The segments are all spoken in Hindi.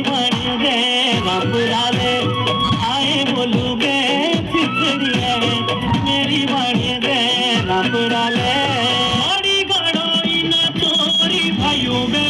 बन दे बापुरा ले आए बोलूगे चिचड़ी है मेरी बन दे बापुरा ले मारी गाड़ो इन चोरी भाइयों में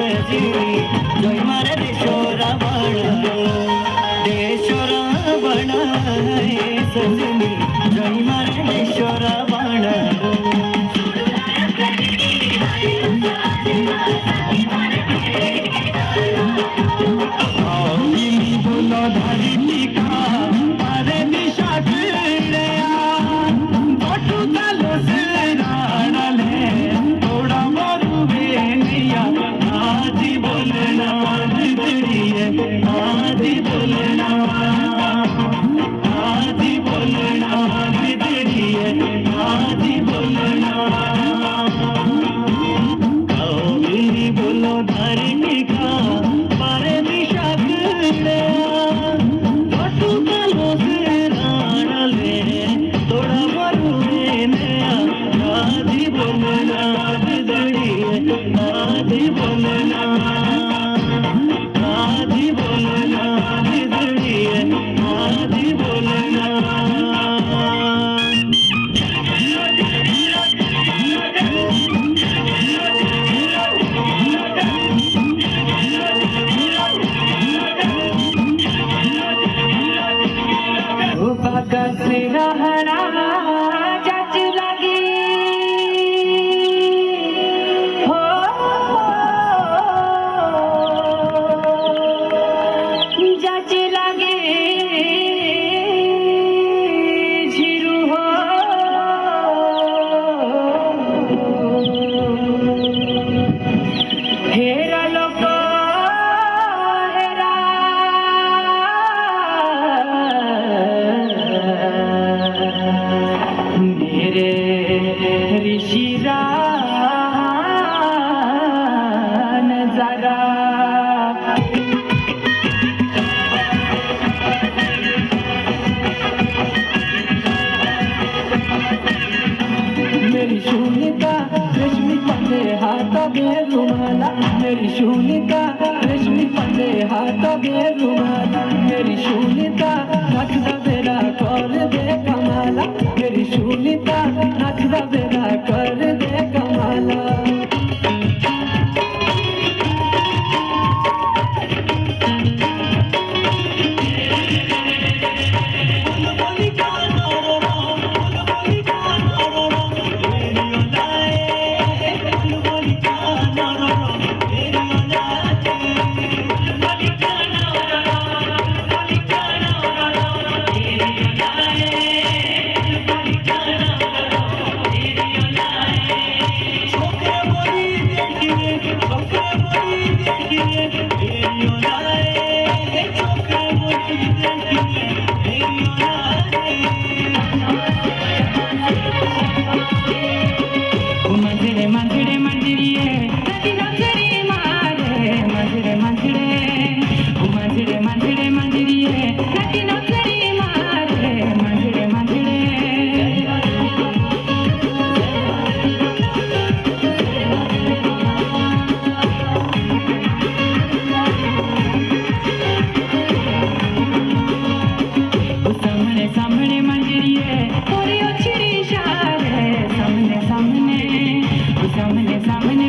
जय मारे देशोरा बना सजनी जय मारे देशोरा बना बोलो धारी टीका मारे दिशा बटू तालो से राणले थोड़ा मरुवे नैया आजी बोलना बिगड़ी है आजी बोलना बिगड़ी है आजी बोलना मेरी बोलो धारी टीका मारे दिशा बटू तालो से राणले थोड़ा मरुवे नैया आजी बोलना बिगड़ी है आजी बोलना बिगड़ी है आजी बोलना मेरी शूलिका रेशमी पंदे हाथ बेरुमाला मेरी शूलिका रेशमी पंदे हाथ बेरुमाला मेरी शूलिका नाचदा बेरा कर दे कमाला मेरी शूलिका नाचदा बेरा कर दे कमाला सामने सामने